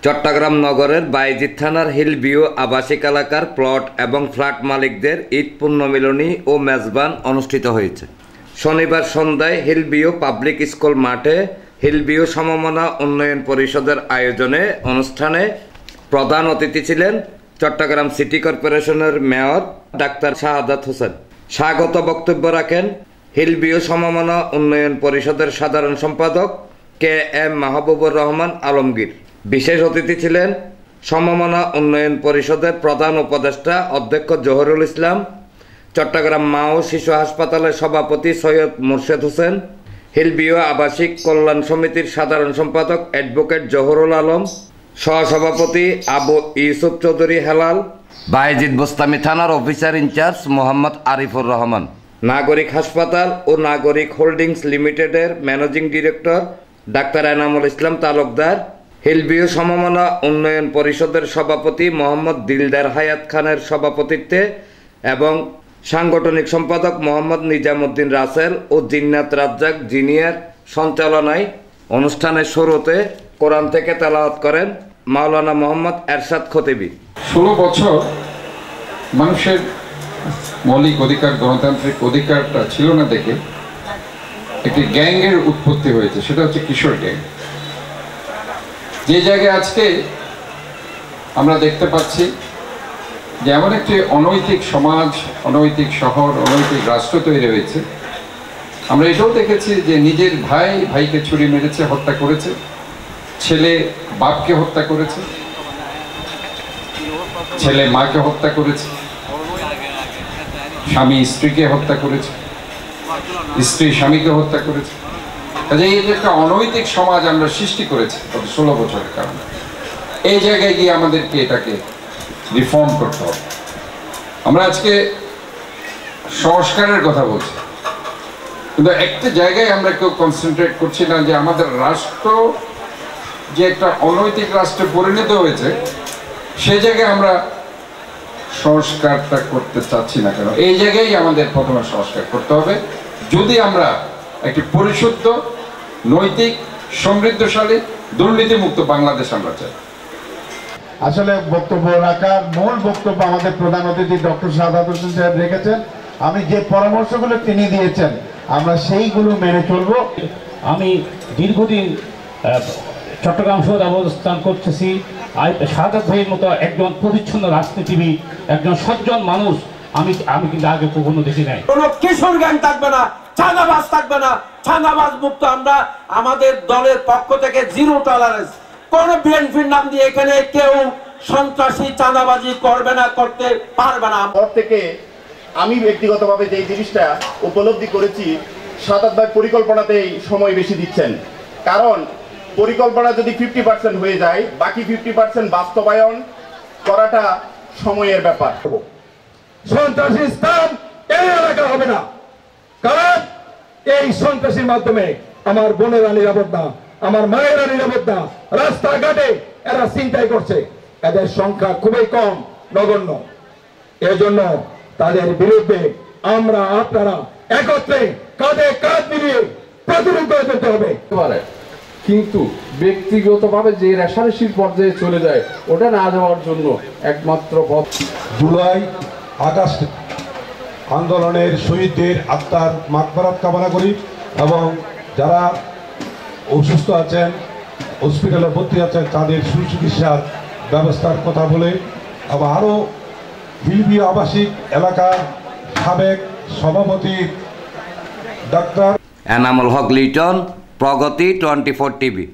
চট্টগ্রাম নগরের বায়েজিদ থানার হিলভিউ আবাসিক এলাকার প্লট এবং ফ্ল্যাট মালিকদের ঈদ পুণ্যমিলনী ও মেজবান অনুষ্ঠিত হয়েছে। শনিবার সন্ধ্যায় হিলভিউ পাবলিক স্কুল মাঠে হিলভিউ সমমনা উন্নয়ন পরিষদের আয়োজনে অনুষ্ঠানে প্রধান অতিথি ছিলেন চট্টগ্রাম সিটি কর্পোরেশনের মেয়র ডাক্তার শাহাদাত হোসেন। স্বাগত বক্তব্য রাখেন হিলভিউ সমমনা উন্নয়ন পরিষদের সাধারণ সম্পাদক KM মাহবুবুর রহমান আলমগীর। বিশেষ অতিথি ছিলেন সমমনা উন্নয়ন পরিষদের প্রধান উপদেষ্টা অধ্যক্ষ জহুরুল ইসলাম, চট্টগ্রাম মা ও শিশু হাসপাতালের সভাপতি সৈয়দ মোর্শেদ হোসেন, হিলভিউ আবাসিক কল্যাণ সমিতির সাধারণ সম্পাদক অ্যাডভোকেট জহুরুল আলম, সহসভাপতি আবু ইউসুফ চৌধুরী হেলাল, বায়েজিদ বোস্তামি থানার অফিসার ইনচার্জ মোহাম্মদ আরিফুর রহমান, নাগরিক হাসপাতাল ও নাগরিক হোল্ডিংস লিমিটেডের managing director doctor Enamul Islam Talukdar, Hillview সমমনা উন্নয়ন পরিষদের সভাপতি মোহাম্মদ দিলদার হায়াত খানের সভাপতিত্বে এবং সাংগঠনিক সম্পাদক মোহাম্মদ নিজামুদ্দিন রাসেল ও জিন্নাত রাজ্জাক জিনিয়ার সঞ্চালনায় অনুষ্ঠানের শুরুতে কোরআন থেকে তেলাওয়াত করেন মাওলানা মোহাম্মদ এরশাদ খতিবি। 16 বছর মানুষের মৌলিক অধিকার, গণতান্ত্রিক অধিকারটা ছিল না দেখে একটি গ্যাংয়ের উৎপত্তি হয়েছে, সেটা হচ্ছে কিশোর গ্যাং। যে জায়গায় আজকে আমরা দেখতে পাচ্ছি যে এমন একটি অনৈতিক সমাজ, অনৈতিক শহর, অনৈতিক রাষ্ট্র তৈরি হয়েছে। আমরা এটাও দেখেছি যে নিজের ভাই ভাইকে ছুরি মেরেছে, হত্যা করেছে, ছেলে বাপকে হত্যা করেছে, ছেলে মাকে হত্যা করেছে, স্বামী স্ত্রীকে হত্যা করেছে, স্ত্রী স্বামীকে হত্যা করেছে। কাজে এই যে একটা অনৈতিক সমাজ আমরা সৃষ্টি করেছি গত 16 বছরের কারণে, এই জায়গায় গিয়ে আমাদেরকে এটাকে রিফর্ম করতে হবে। আমরা আজকে সংস্কারের কথা বলছি, কিন্তু একটা জায়গায় আমরা কেউ কনসেন্ট্রেট করছি না যে আমাদের রাষ্ট্র যে একটা অনৈতিক রাষ্ট্রে পরিণত হয়েছে, সে জায়গায় আমরা সংস্কারটা করতে চাচ্ছি না কেন। এই জায়গায় আমাদের প্রথমে সংস্কার করতে হবে যদি আমরা একটি পরিশুদ্ধ, নৈতিক, সমৃদ্ধশালী, দুর্নীতিমুক্ত বাংলাদেশ আমরা চাই। আসলে বক্তব্য রাখার মূল বক্তব্য আমাদের প্রধান অতিথি ডক্টর শাহাদাত হোসেন সাহেব রেখেছেন। আমি যে পরামর্শগুলো তিনি দিয়েছেন আমরা সেইগুলো মেনে চলব। আমি দীর্ঘদিন চট্টগ্রাম শহরে অবস্থান করতেছি। শাহাদাত ভাইয়ের মতো একজন পরিচ্ছন্ন রাজনীতিবিদ, একজন সজ্জন মানুষ আমি কিন্তু আগে কখনো দেখি নাই। কোনো কিশোর গ্যাং থাকবে না, চাঁদাবাজ থাকবে না, চাঁদাবাজ মুক্ত আমরা আমাদের দলের পক্ষ থেকে জিরো টলারেন্স। কোন বিএনপির নাম দিয়ে এখানে কেউ সন্ত্রাসী চাঁদাবাজি করবে না, করতে পারবে না। পর থেকে আমি ব্যক্তিগতভাবে যে জিনিসটা উপলব্ধি করেছি, শাহাদাত ভাই পরিকল্পনাতেই সময় বেশি দিচ্ছেন। কারণ পরিকল্পনা যদি 50% হয়ে যায়, বাকি 50% বাস্তবায়ন করাটা সময়ের ব্যাপার। সন্ত্রাসী স্থান এই এলাকা হবে না, কারণ এই সন্ত্রাসীর মাধ্যমে আমার বোনেরা নিরাপদ না, আমার মায়েরা নিরাপদ না, রাস্তাঘাটে এরা ছিনতাই করছে, এদের সংখ্যা খুবই কম, নগণ্য। এজন্য তাদের বিরুদ্ধে আমরা আপনারা একত্রে কাঁধে কাঁধ মিলিয়ে প্রতিরোধ করে যেতে হবে। কিন্তু ব্যক্তিগতভাবে যে রেশারেশির পর্যায়ে চলে যায়, ওটা না যাওয়ার জন্য একমাত্র পথ জুলাই আগস্ট আন্দোলনের শহীদদের আত্মার মাগফিরাত কামনা করি এবং যারা অসুস্থ আছেন, হসপিটালে ভর্তি আছেন, তাদের সুচিকিৎসার ব্যবস্থার কথা বলে আবার আরও হিলভিউ আবাসিক এলাকার সাবেক সভাপতি ডাক্তার এনামুল হক লিটন, প্রগতি 24 টিভি।